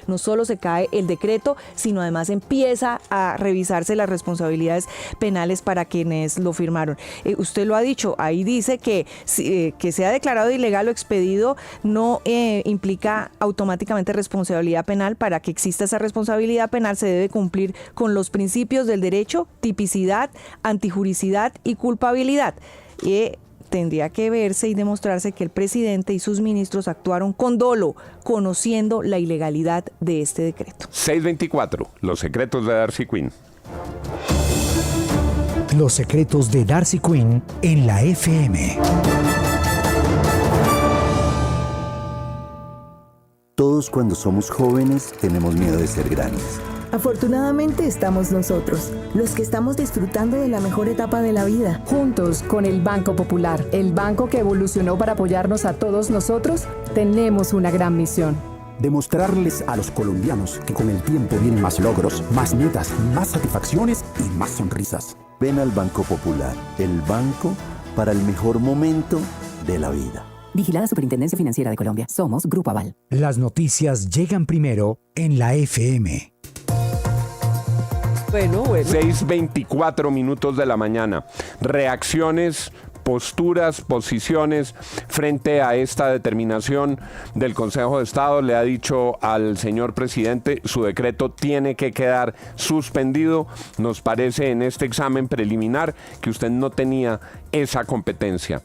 no solo se cae el decreto, sino además empieza a revisarse las responsabilidades penales para quienes lo firmaron. Usted lo ha dicho, ahí dice que sea declarado ilegal o expedido no implica automáticamente responsabilidad penal. Para que exista esa responsabilidad penal se debe cumplir con los principios del derecho, tipicidad, antijuricidad y culpabilidad. Tendría que verse y demostrarse que el presidente y sus ministros actuaron con dolo, conociendo la ilegalidad de este decreto. 624, los secretos de Darcy Quinn. Los secretos de Darcy Quinn en la FM. Todos cuando somos jóvenes tenemos miedo de ser grandes. Afortunadamente estamos nosotros, los que estamos disfrutando de la mejor etapa de la vida. Juntos con el Banco Popular, el banco que evolucionó para apoyarnos a todos nosotros, tenemos una gran misión. Demostrarles a los colombianos que con el tiempo vienen más logros, más metas, más satisfacciones y más sonrisas. Ven al Banco Popular, el banco para el mejor momento de la vida. Vigilada Superintendencia Financiera de Colombia. Somos Grupo Aval. Las noticias llegan primero en la FM. Bueno. 6:24 minutos de la mañana. Reacciones, posturas, posiciones frente a esta determinación del Consejo de Estado. Le ha dicho al señor presidente, su decreto tiene que quedar suspendido. Nos parece en este examen preliminar que usted no tenía esa competencia.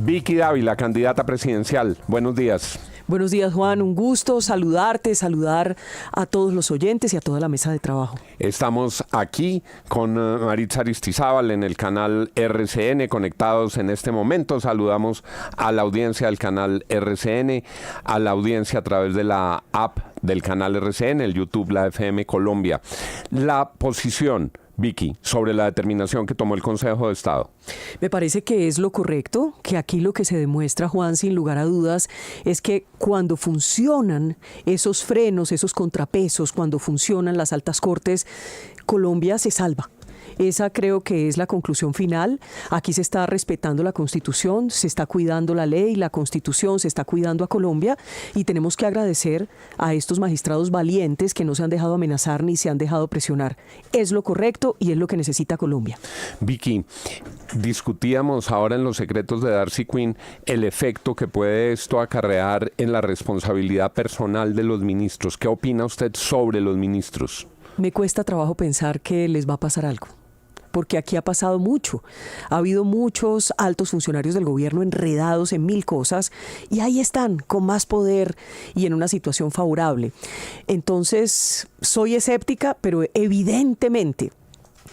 Vicky Dávila, candidata presidencial. Buenos días. Buenos días, Juan. Un gusto saludarte, saludar a todos los oyentes y a toda la mesa de trabajo. Estamos aquí con Maritza Aristizábal en el canal RCN, conectados en este momento. Saludamos a la audiencia del canal RCN, a la audiencia a través de la app del canal RCN, el YouTube, la FM Colombia. La posición, Vicky, sobre la determinación que tomó el Consejo de Estado. Me parece que es lo correcto, que aquí lo que se demuestra, Juan, sin lugar a dudas, es que cuando funcionan esos frenos, esos contrapesos, cuando funcionan las altas cortes, Colombia se salva. Esa creo que es la conclusión final. Aquí se está respetando la Constitución, se está cuidando la ley, la Constitución, se está cuidando a Colombia y tenemos que agradecer a estos magistrados valientes que no se han dejado amenazar ni se han dejado presionar. Es lo correcto y es lo que necesita Colombia. Vicky, discutíamos ahora en los secretos de Darcy Quinn el efecto que puede esto acarrear en la responsabilidad personal de los ministros. ¿Qué opina usted sobre los ministros? Me cuesta trabajo pensar que les va a pasar algo, porque aquí ha pasado mucho. Ha habido muchos altos funcionarios del gobierno enredados en mil cosas y ahí están, con más poder y en una situación favorable. Entonces, soy escéptica, pero evidentemente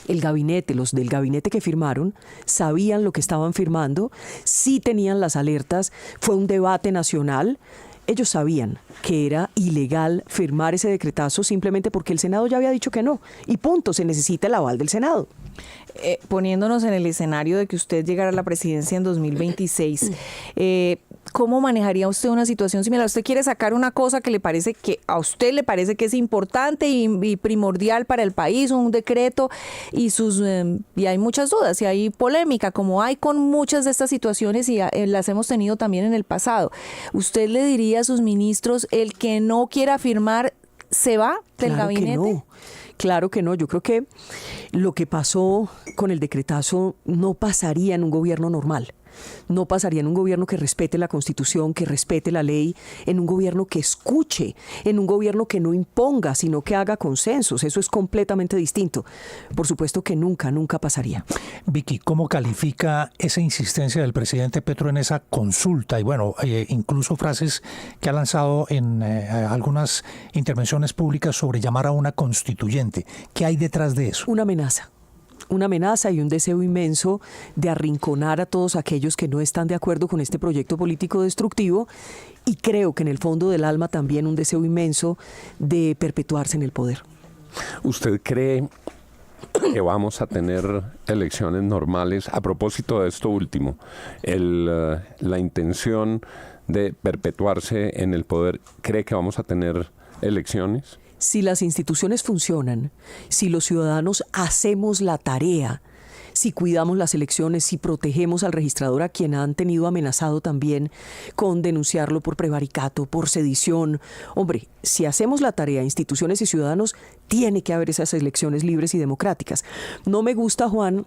el gabinete, los del gabinete que firmaron, sabían lo que estaban firmando, sí tenían las alertas, fue un debate nacional. Ellos sabían que era ilegal firmar ese decretazo simplemente porque el Senado ya había dicho que no. Y punto, se necesita el aval del Senado. Poniéndonos en el escenario de que usted llegara a la presidencia en 2026, ¿cómo manejaría usted una situación similar? Usted quiere sacar una cosa que a usted le parece que es importante y primordial para el país, un decreto, y hay muchas dudas y hay polémica, como hay con muchas de estas situaciones y las hemos tenido también en el pasado. ¿Usted le diría a sus ministros, el que no quiera firmar se va del gabinete? Claro que no. Yo creo que lo que pasó con el decretazo no pasaría en un gobierno normal. No pasaría en un gobierno que respete la Constitución, que respete la ley, en un gobierno que escuche, en un gobierno que no imponga, sino que haga consensos. Eso es completamente distinto. Por supuesto que nunca pasaría. Vicky, ¿cómo califica esa insistencia del presidente Petro en esa consulta? Y bueno, incluso frases que ha lanzado en algunas intervenciones públicas sobre llamar a una constituyente. ¿Qué hay detrás de eso? Una amenaza y un deseo inmenso de arrinconar a todos aquellos que no están de acuerdo con este proyecto político destructivo, y creo que en el fondo del alma también un deseo inmenso de perpetuarse en el poder. ¿Usted cree que vamos a tener elecciones normales? A propósito de esto último, la intención de perpetuarse en el poder, ¿cree que vamos a tener elecciones? Si las instituciones funcionan, si los ciudadanos hacemos la tarea si cuidamos las elecciones, si protegemos al registrador, a quien han tenido amenazado también con denunciarlo por prevaricato, por sedición. Hombre, si hacemos la tarea, instituciones y ciudadanos, tiene que haber esas elecciones libres y democráticas. No me gusta, Juan,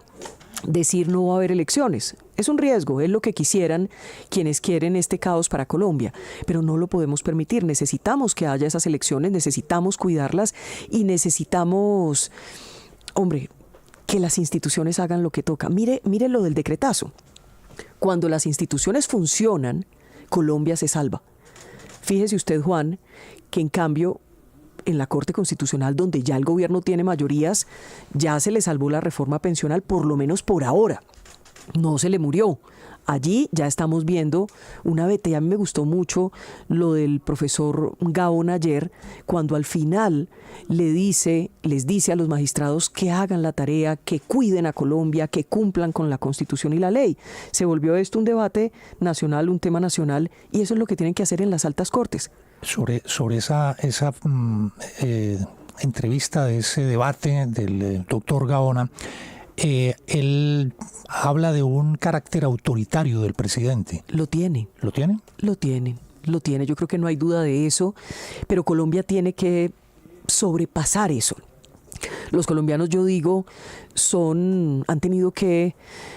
decir no va a haber elecciones. Es un riesgo, es lo que quisieran quienes quieren este caos para Colombia, pero no lo podemos permitir. Necesitamos que haya esas elecciones, necesitamos cuidarlas y necesitamos, hombre, que las instituciones hagan lo que toca. Mire lo del decretazo. Cuando las instituciones funcionan, Colombia se salva. Fíjese usted, Juan, que en cambio en la Corte Constitucional, donde ya el gobierno tiene mayorías, ya se le salvó la reforma pensional, por lo menos por ahora. No se le murió. Allí ya estamos viendo una vete. Y a mí me gustó mucho lo del profesor Gaón ayer, cuando al final les dice a los magistrados que hagan la tarea, que cuiden a Colombia, que cumplan con la Constitución y la ley. Se volvió esto un debate nacional, un tema nacional, y eso es lo que tienen que hacer en las altas cortes. Sobre esa entrevista, de ese debate del doctor Gaona, él habla de un carácter autoritario del presidente. Lo tiene. ¿Lo tiene? Lo tiene. Yo creo que no hay duda de eso, pero Colombia tiene que sobrepasar eso. Los colombianos, yo digo, han tenido que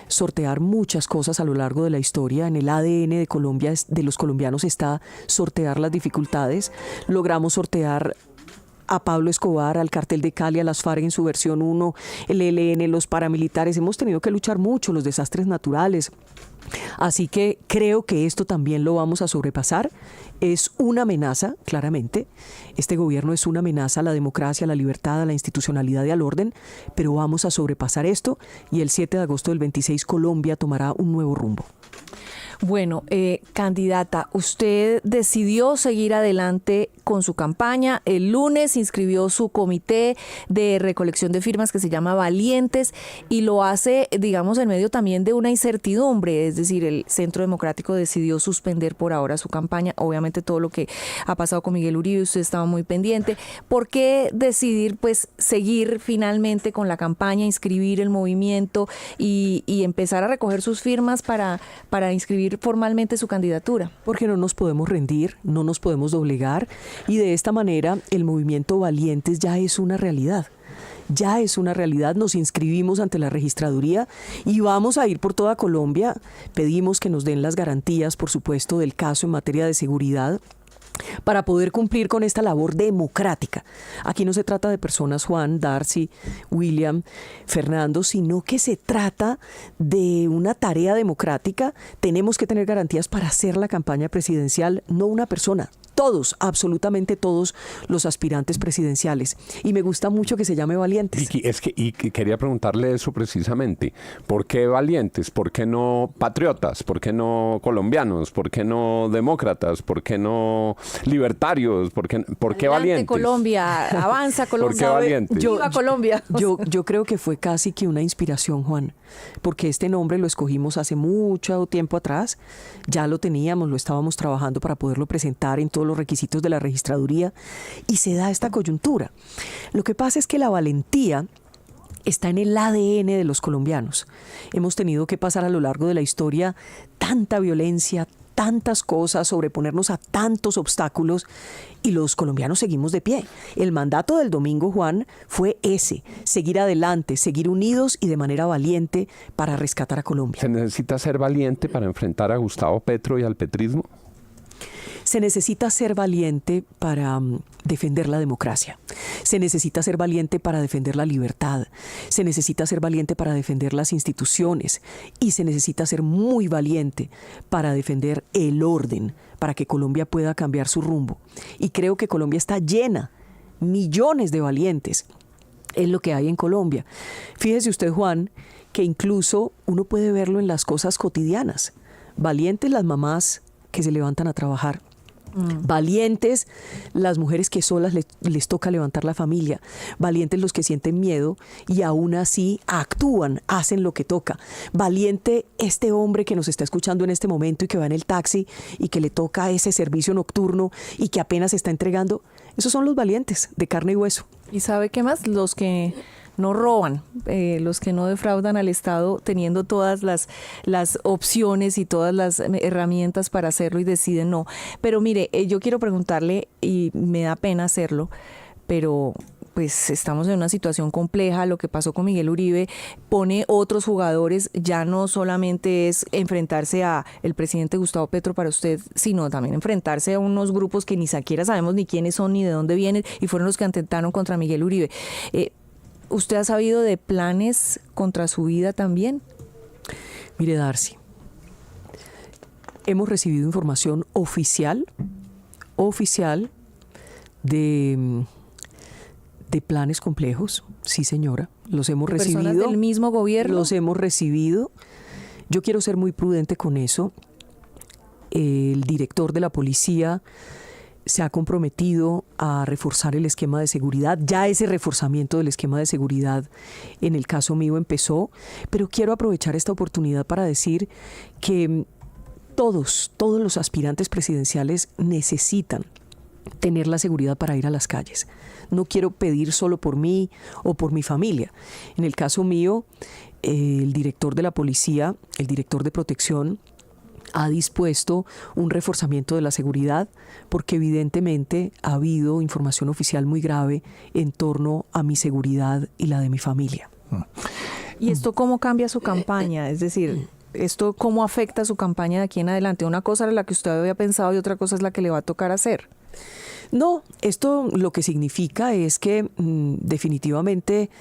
sortear muchas cosas a lo largo de la historia. En el ADN de Colombia, de los colombianos, está sortear las dificultades. Logramos sortear a Pablo Escobar, al Cartel de Cali, a las FARC en su versión 1, el ELN, los paramilitares. Hemos tenido que luchar mucho, los desastres naturales. Así que creo que esto también lo vamos a sobrepasar. Es una amenaza, claramente. Este gobierno es una amenaza a la democracia, a la libertad, a la institucionalidad y al orden, pero vamos a sobrepasar esto y el 7 de agosto del 26 Colombia tomará un nuevo rumbo. Bueno, candidata, usted decidió seguir adelante con su campaña. El lunes inscribió su comité de recolección de firmas que se llama Valientes y lo hace, digamos, en medio también de una incertidumbre. Es decir, el Centro Democrático decidió suspender por ahora su campaña. Obviamente todo lo que ha pasado con Miguel Uribe, usted estaba muy pendiente. ¿Por qué decidir, pues, seguir finalmente con la campaña, inscribir el movimiento y empezar a recoger sus firmas para inscribir formalmente su candidatura? Porque no nos podemos rendir, no nos podemos doblegar, y de esta manera el movimiento Valientes ya es una realidad. Ya es una realidad. Nos inscribimos ante la registraduría y vamos a ir por toda Colombia. Pedimos que nos den las garantías, por supuesto, del caso en materia de seguridad, para poder cumplir con esta labor democrática. Aquí no se trata de personas, Juan, Darcy, William, Fernando, sino que se trata de una tarea democrática. Tenemos que tener garantías para hacer la campaña presidencial, no una persona. Todos, absolutamente todos los aspirantes presidenciales. Y me gusta mucho que se llame Valientes. Vicky, y quería preguntarle eso precisamente. ¿Por qué Valientes? ¿Por qué no patriotas? ¿Por qué no colombianos? ¿Por qué no demócratas? ¿Por qué no libertarios? ¿Por qué Valientes? Colombia, avanza Colombia. ¿Por qué Valientes? ¡Viva Colombia! Yo creo que fue casi que una inspiración, Juan, porque este nombre lo escogimos hace mucho tiempo atrás. Ya lo teníamos, lo estábamos trabajando para poderlo presentar en todos los requisitos de la registraduría y se da esta coyuntura. Lo que pasa es que la valentía está en el ADN de los colombianos. Hemos tenido que pasar a lo largo de la historia tanta violencia, tantas cosas, sobreponernos a tantos obstáculos y los colombianos seguimos de pie. El mandato del domingo, Juan, fue ese: seguir adelante, seguir unidos y de manera valiente para rescatar a Colombia. ¿Se necesita ser valiente para enfrentar a Gustavo Petro y al petrismo? Se necesita ser valiente para defender la democracia. Se necesita ser valiente para defender la libertad. Se necesita ser valiente para defender las instituciones. Y se necesita ser muy valiente para defender el orden, para que Colombia pueda cambiar su rumbo. Y creo que Colombia está llena, millones de valientes. Es lo que hay en Colombia. Fíjese usted, Juan, que incluso uno puede verlo en las cosas cotidianas. Valientes las mamás que se levantan a trabajar. Valientes las mujeres que solas les toca levantar la familia. Valientes los que sienten miedo y aún así actúan, hacen lo que toca. Valiente este hombre que nos está escuchando en este momento y que va en el taxi y que le toca ese servicio nocturno y que apenas está entregando. Esos son los valientes de carne y hueso. ¿Y sabe qué más? Los que no roban, los que no defraudan al Estado, teniendo todas las opciones y todas las herramientas para hacerlo y deciden no. Pero mire, yo quiero preguntarle, y me da pena hacerlo, pero pues estamos en una situación compleja. Lo que pasó con Miguel Uribe pone otros jugadores, ya no solamente es enfrentarse a el presidente Gustavo Petro para usted, sino también enfrentarse a unos grupos que ni siquiera sabemos ni quiénes son ni de dónde vienen, y fueron los que atentaron contra Miguel Uribe. ¿Usted ha sabido de planes contra su vida también? Mire, Darcy, hemos recibido información oficial de planes complejos, sí señora, los hemos recibido. ¿Personas del mismo gobierno? Los hemos recibido. Yo quiero ser muy prudente con eso. El director de la policía se ha comprometido a reforzar el esquema de seguridad. Ya ese reforzamiento del esquema de seguridad en el caso mío empezó, pero quiero aprovechar esta oportunidad para decir que todos los aspirantes presidenciales necesitan tener la seguridad para ir a las calles. No quiero pedir solo por mí o por mi familia. En el caso mío, el director de la policía, el director de protección, ha dispuesto un reforzamiento de la seguridad porque evidentemente ha habido información oficial muy grave en torno a mi seguridad y la de mi familia. ¿Y esto cómo cambia su campaña? Es decir, ¿esto cómo afecta su campaña de aquí en adelante? Una cosa era la que usted había pensado y otra cosa es la que le va a tocar hacer. No, esto lo que significa es que definitivamente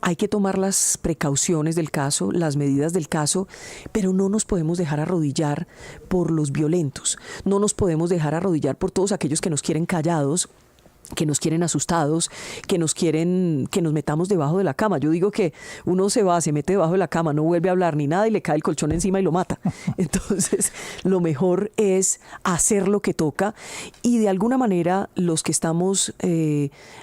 hay que tomar las precauciones del caso, las medidas del caso, pero no nos podemos dejar arrodillar por los violentos, no nos podemos dejar arrodillar por todos aquellos que nos quieren callados, que nos quieren asustados, que nos quieren que nos metamos debajo de la cama. Yo digo que uno se va, se mete debajo de la cama, no vuelve a hablar ni nada y le cae el colchón encima y lo mata. Entonces, lo mejor es hacer lo que toca y de alguna manera los que estamos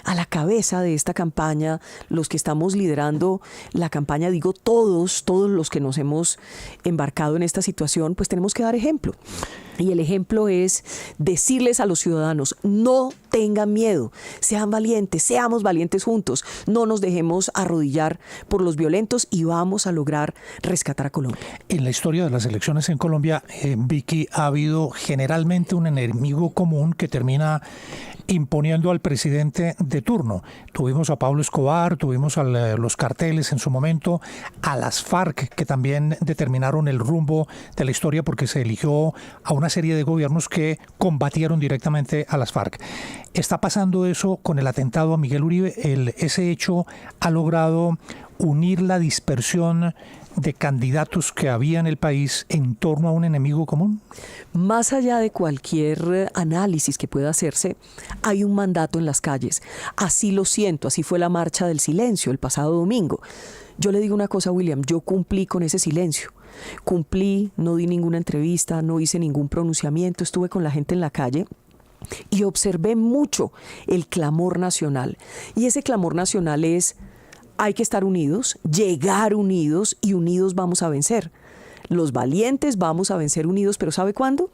a la cabeza de esta campaña, los que estamos liderando la campaña, digo todos los que nos hemos embarcado en esta situación, pues tenemos que dar ejemplo. Y el ejemplo es decirles a los ciudadanos, no tengan miedo, sean valientes, seamos valientes juntos, no nos dejemos arrodillar por los violentos y vamos a lograr rescatar a Colombia. En la historia de las elecciones en Colombia, Vicky, ha habido generalmente un enemigo común que termina imponiendo al presidente de turno. Tuvimos a Pablo Escobar, tuvimos a los carteles en su momento, a las FARC, que también determinaron el rumbo de la historia porque se eligió a una serie de gobiernos que combatieron directamente a las FARC. ¿Está pasando eso con el atentado a Miguel Uribe? ¿Ese hecho ha logrado unir la dispersión de candidatos que había en el país en torno a un enemigo común? Más allá de cualquier análisis que pueda hacerse, hay un mandato en las calles. Así lo siento, así fue la marcha del silencio el pasado domingo. Yo le digo una cosa, William, yo cumplí con ese silencio. Cumplí, no di ninguna entrevista, no hice ningún pronunciamiento, estuve con la gente en la calle y observé mucho el clamor nacional. Y ese clamor nacional es: hay que estar unidos, llegar unidos y unidos vamos a vencer. Los valientes vamos a vencer unidos, pero ¿sabe cuándo?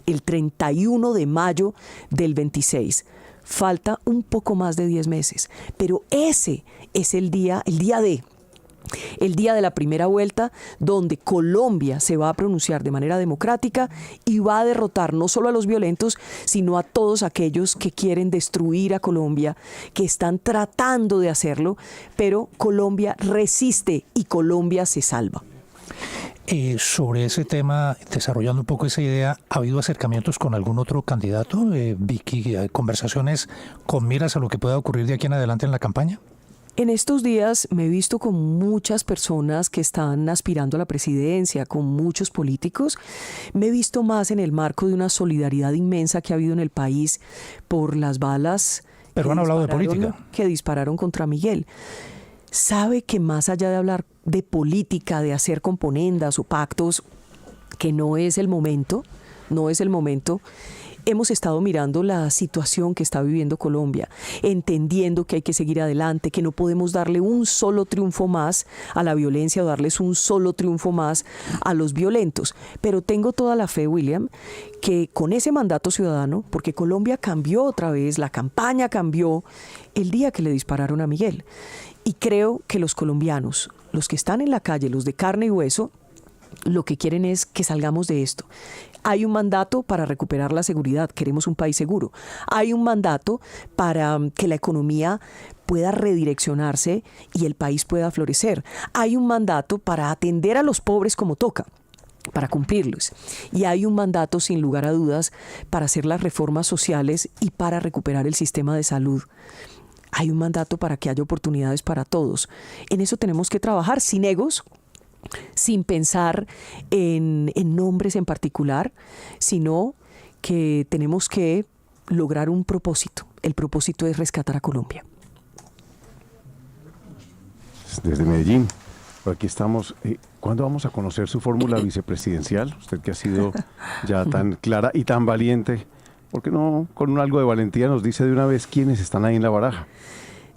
El 31 de mayo del 26. Falta un poco más de 10 meses, pero ese es el día de la primera vuelta, donde Colombia se va a pronunciar de manera democrática y va a derrotar no solo a los violentos, sino a todos aquellos que quieren destruir a Colombia, que están tratando de hacerlo, pero Colombia resiste y Colombia se salva. Sobre ese tema, desarrollando un poco esa idea, ¿ha habido acercamientos con algún otro candidato? Vicky, conversaciones con miras a lo que pueda ocurrir de aquí en adelante en la campaña. En estos días me he visto con muchas personas que están aspirando a la presidencia, con muchos políticos. Me he visto más en el marco de una solidaridad inmensa que ha habido en el país por las balas Pero han hablado de política. Que dispararon contra Miguel. Sabe que más allá de hablar de política, de hacer componendas o pactos, que no es el momento, hemos estado mirando la situación que está viviendo Colombia, entendiendo que hay que seguir adelante, que no podemos darle un solo triunfo más a la violencia o darles un solo triunfo más a los violentos. Pero tengo toda la fe, William, que con ese mandato ciudadano, porque Colombia cambió otra vez, la campaña cambió el día que le dispararon a Miguel. Y creo que los colombianos, los que están en la calle, los de carne y hueso, lo que quieren es que salgamos de esto. Hay un mandato para recuperar la seguridad, queremos un país seguro. Hay un mandato para que la economía pueda redireccionarse y el país pueda florecer. Hay un mandato para atender a los pobres como toca, para cumplirlos. Y hay un mandato, sin lugar a dudas, para hacer las reformas sociales y para recuperar el sistema de salud. Hay un mandato para que haya oportunidades para todos. En eso tenemos que trabajar sin egos, sin pensar en nombres en particular, sino que tenemos que lograr un propósito. El propósito es rescatar a Colombia. Desde Medellín, por aquí estamos. ¿Cuándo vamos a conocer su fórmula vicepresidencial? Usted que ha sido ya tan clara y tan valiente, ¿por qué no con algo de valentía nos dice de una vez quiénes están ahí en la baraja?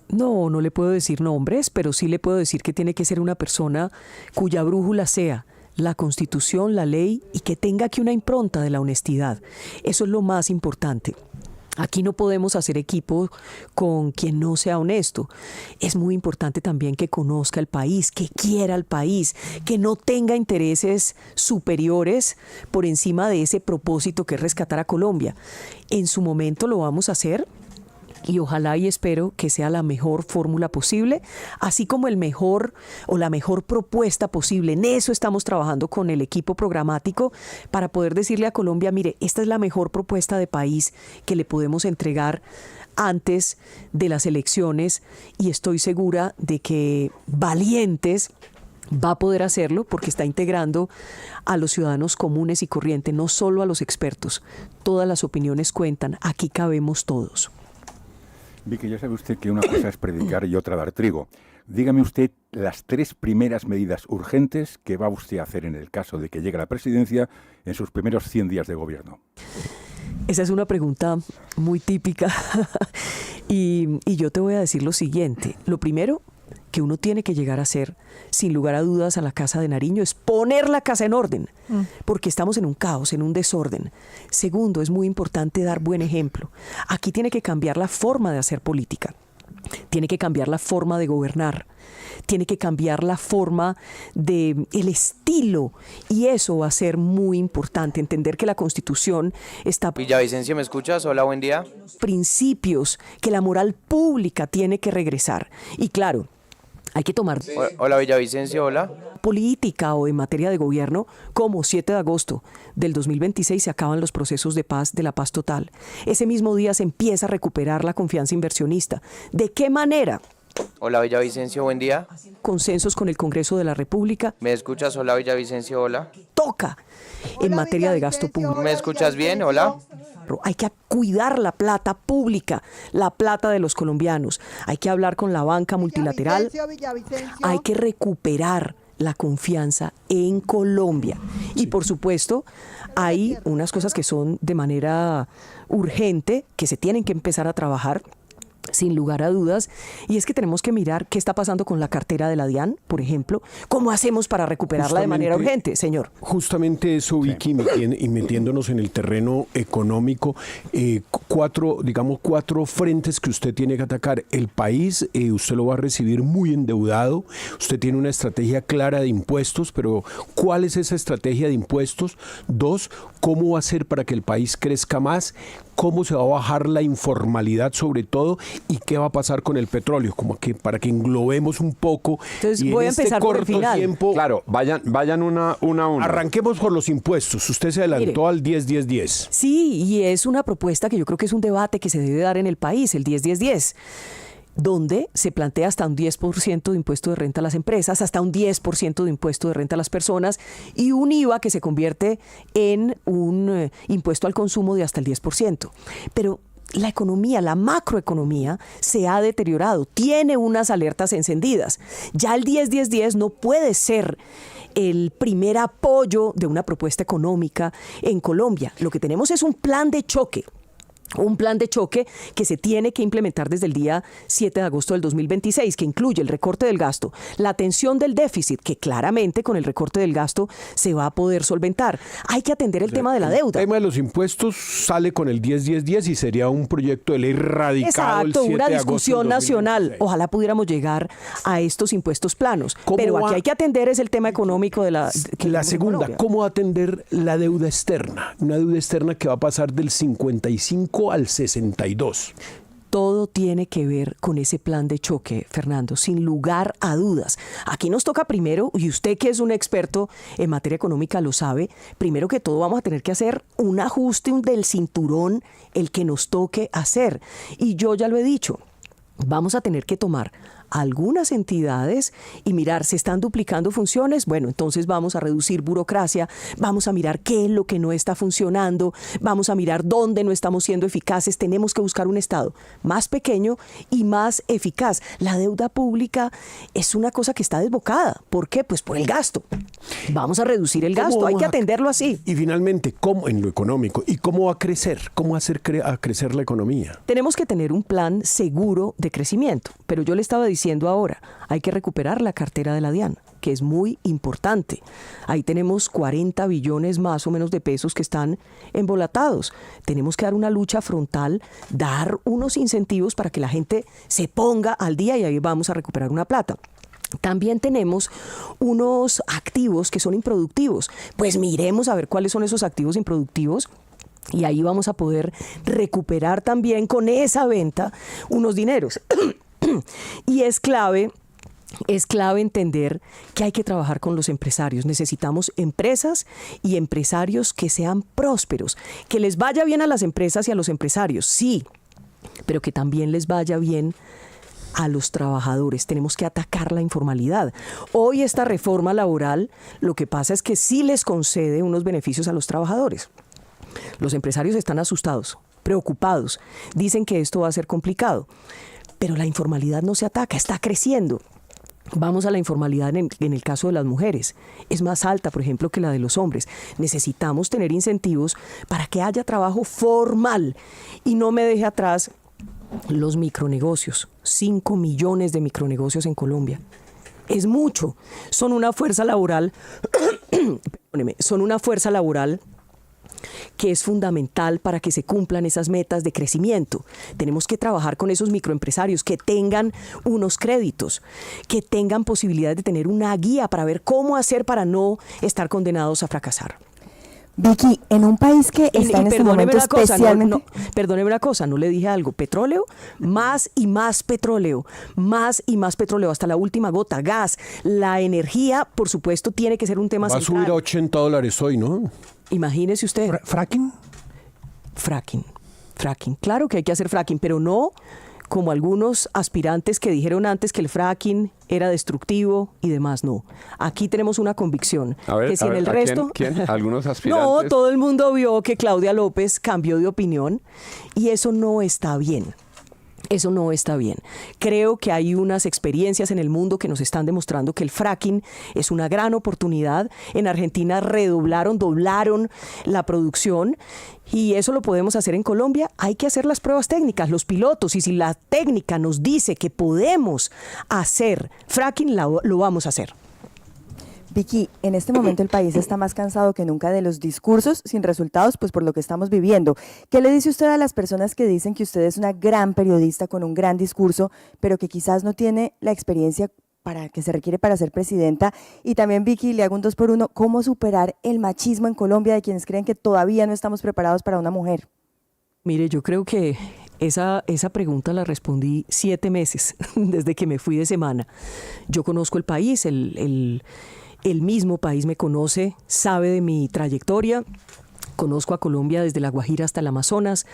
No le puedo decir nombres, pero sí le puedo decir que tiene que ser una persona cuya brújula sea la Constitución, la ley, y que tenga aquí una impronta de la honestidad. Eso es lo más importante. Aquí no podemos hacer equipo con quien no sea honesto. Es muy importante también que conozca el país, que quiera el país, que no tenga intereses superiores por encima de ese propósito que es rescatar a Colombia. En su momento lo vamos a hacer. Y ojalá y espero que sea la mejor fórmula posible, así como el mejor o la mejor propuesta posible. En eso estamos trabajando con el equipo programático para poder decirle a Colombia, mire, esta es la mejor propuesta de país que le podemos entregar antes de las elecciones, y estoy segura de que Valientes va a poder hacerlo porque está integrando a los ciudadanos comunes y corrientes, no solo a los expertos. Todas las opiniones cuentan, aquí cabemos todos. Vicky, ya sabe usted que una cosa es predicar y otra dar trigo. Dígame usted las 3 primeras medidas urgentes que va usted a hacer en el caso de que llegue a la presidencia en sus primeros 100 días de gobierno. Esa es una pregunta muy típica y yo te voy a decir lo siguiente. Lo primero que uno tiene que llegar a hacer, sin lugar a dudas, a la Casa de Nariño es poner la casa en orden, porque estamos en un caos, en un desorden. Segundo, es muy importante dar buen ejemplo. Aquí tiene que cambiar la forma de hacer política, tiene que cambiar la forma de gobernar, tiene que cambiar la forma de el estilo, y eso va a ser muy importante, entender que la Constitución está... Villavicencio, ¿me escuchas? Hola, buen día. Principios, que la moral pública tiene que regresar. Y claro, hay que tomar... Hola, Villavicencio, hola. Política o en materia de gobierno, como 7 de agosto del 2026 se acaban los procesos de paz, de la paz total. Ese mismo día se empieza a recuperar la confianza inversionista. ¿De qué manera? Hola, Villavicencio, buen día. Consensos con el Congreso de la República. ¿Me escuchas? Hola, Villavicencio, hola. Toca en materia de gasto público. ¿Me escuchas bien? Hola. Hay que cuidar la plata pública, la plata de los colombianos. Hay que hablar con la banca multilateral. Hay que recuperar la confianza en Colombia. Y por supuesto, hay unas cosas que son de manera urgente, que se tienen que empezar a trabajar, sin lugar a dudas, y es que tenemos que mirar qué está pasando con la cartera de la DIAN, por ejemplo. ¿Cómo hacemos para recuperarla de manera urgente, señor? Justamente eso, Vicky, y metiéndonos en el terreno económico, 4 frentes que usted tiene que atacar. El país, usted lo va a recibir muy endeudado, usted tiene una estrategia clara de impuestos, pero ¿cuál es esa estrategia de impuestos? 2, ¿cómo va a ser para que el país crezca más? ¿Cómo se va a bajar la informalidad sobre todo? ¿Y qué va a pasar con el petróleo? Como que para que englobemos un poco. Entonces y voy a empezar por el final. Tiempo, claro, vayan una a una. Arranquemos por los impuestos. Usted se adelantó al 10-10-10. Sí, y es una propuesta que yo creo que es un debate que se debe dar en el país, el 10-10-10. Donde se plantea hasta un 10% de impuesto de renta a las empresas, hasta un 10% de impuesto de renta a las personas y un IVA que se convierte en un impuesto al consumo de hasta el 10%. Pero la economía, la macroeconomía, se ha deteriorado, tiene unas alertas encendidas. Ya el 10-10-10 no puede ser el primer apoyo de una propuesta económica en Colombia. Lo que tenemos es un plan de choque. Un plan de choque que se tiene que implementar desde el día 7 de agosto del 2026, que incluye el recorte del gasto, la atención del déficit, que claramente con el recorte del gasto se va a poder solventar. Hay que atender el tema de la deuda. El tema de los impuestos sale con el 10-10-10 y sería un proyecto de ley radicado. Exacto, el 7 una de agosto discusión del nacional. 2026. Ojalá pudiéramos llegar a estos impuestos planos. Pero aquí hay que atender es el tema económico de la segunda, ¿cómo atender la deuda externa? Una deuda externa que va a pasar del 55 al 62. Todo tiene que ver con ese plan de choque, Fernando, sin lugar a dudas. Aquí nos toca primero, y usted que es un experto en materia económica lo sabe, primero que todo vamos a tener que hacer un ajuste del cinturón, el que nos toque hacer. Y yo ya lo he dicho, vamos a tener que tomar algunas entidades y mirar, ¿se están duplicando funciones? Bueno, entonces vamos a reducir burocracia, vamos a mirar qué es lo que no está funcionando, vamos a mirar dónde no estamos siendo eficaces. Tenemos que buscar un Estado más pequeño y más eficaz. La deuda pública es una cosa que está desbocada. ¿Por qué? Pues por el gasto. Vamos a reducir el gasto, hay que atenderlo así. Y finalmente, ¿cómo en lo económico? ¿Y cómo va a crecer? ¿Cómo hacer a crecer la economía? Tenemos que tener un plan seguro de crecimiento, pero yo le estaba diciendo ahora, hay que recuperar la cartera de la DIAN, que es muy importante. Ahí tenemos 40 billones más o menos de pesos que están embolatados. Tenemos que dar una lucha frontal, dar unos incentivos para que la gente se ponga al día y ahí vamos a recuperar una plata. También tenemos unos activos que son improductivos. Pues miremos a ver cuáles son esos activos improductivos. Y ahí vamos a poder recuperar también con esa venta unos dineros. Y es clave entender que hay que trabajar con los empresarios. Necesitamos empresas y empresarios que sean prósperos, que les vaya bien a las empresas y a los empresarios, sí, pero que también les vaya bien a los trabajadores. Tenemos que atacar la informalidad. Hoy esta reforma laboral, lo que pasa es que sí les concede unos beneficios a los trabajadores. Los empresarios están asustados, preocupados, dicen que esto va a ser complicado. Pero la informalidad no se ataca, está creciendo. Vamos a la informalidad en el caso de las mujeres. Es más alta, por ejemplo, que la de los hombres. Necesitamos tener incentivos para que haya trabajo formal y no me deje atrás los micronegocios. 5 millones de micronegocios en Colombia. Es mucho. Son una fuerza laboral, que es fundamental para que se cumplan esas metas de crecimiento. Tenemos que trabajar con esos microempresarios que tengan unos créditos, que tengan posibilidad de tener una guía para ver cómo hacer para no estar condenados a fracasar. Vicky, en un país que está en este momento especialmente... Perdóneme una cosa, no le dije algo. Petróleo, más y más petróleo, más y más petróleo, hasta la última gota. Gas, la energía, por supuesto, tiene que ser un tema central. Va a subir a $80 hoy, ¿no? Imagínese usted. ¿Fracking? Fracking. Claro que hay que hacer fracking, pero no como algunos aspirantes que dijeron antes que el fracking era destructivo y demás. No. Aquí tenemos una convicción. A ver, que si en el resto... ¿Quién? ¿Algunos aspirantes? No, todo el mundo vio que Claudia López cambió de opinión y eso no está bien. Eso no está bien. Creo que hay unas experiencias en el mundo que nos están demostrando que el fracking es una gran oportunidad. En Argentina doblaron la producción y eso lo podemos hacer en Colombia. Hay que hacer las pruebas técnicas, los pilotos, y si la técnica nos dice que podemos hacer fracking, lo vamos a hacer. Vicky, en este momento el país está más cansado que nunca de los discursos sin resultados, pues por lo que estamos viviendo. ¿Qué le dice usted a las personas que dicen que usted es una gran periodista con un gran discurso, pero que quizás no tiene la experiencia que se requiere para ser presidenta? Y también, Vicky, le hago un 2 por 1, ¿cómo superar el machismo en Colombia de quienes creen que todavía no estamos preparados para una mujer? Mire, yo creo que esa pregunta la respondí 7 meses desde que me fui de semana. Yo conozco el país, el mismo país me conoce, sabe de mi trayectoria, conozco a Colombia desde La Guajira hasta el Amazonas.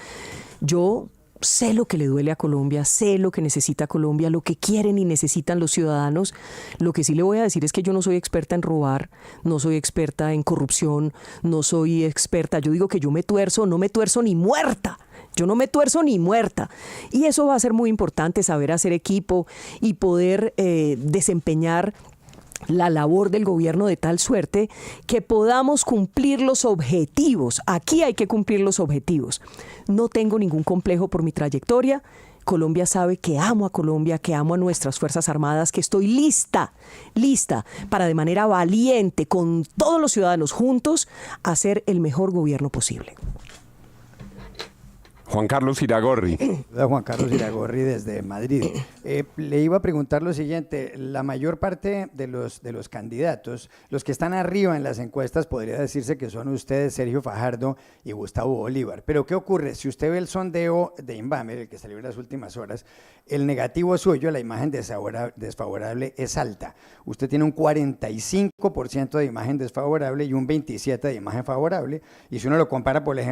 Yo sé lo que le duele a Colombia, sé lo que necesita Colombia, lo que quieren y necesitan los ciudadanos. Lo que sí le voy a decir es que yo no soy experta en robar, no soy experta en corrupción, no soy experta, yo digo que yo no me tuerzo ni muerta. Yo no me tuerzo ni muerta. Y eso va a ser muy importante, saber hacer equipo y poder desempeñar la labor del gobierno de tal suerte que podamos cumplir los objetivos. Aquí hay que cumplir los objetivos. No tengo ningún complejo por mi trayectoria. Colombia sabe que amo a Colombia, que amo a nuestras Fuerzas Armadas, que estoy lista para de manera valiente, con todos los ciudadanos juntos, hacer el mejor gobierno posible. Juan Carlos Iragorri. Juan Carlos Iragorri desde Madrid. Le iba a preguntar lo siguiente, la mayor parte de los candidatos, los que están arriba en las encuestas, podría decirse que son ustedes, Sergio Fajardo y Gustavo Bolívar. Pero ¿qué ocurre? Si usted ve el sondeo de Inbamer, el que salió en las últimas horas, el negativo suyo, la imagen desfavorable es alta. Usted tiene un 45% de imagen desfavorable y un 27% de imagen favorable. Y si uno lo compara, por ejemplo,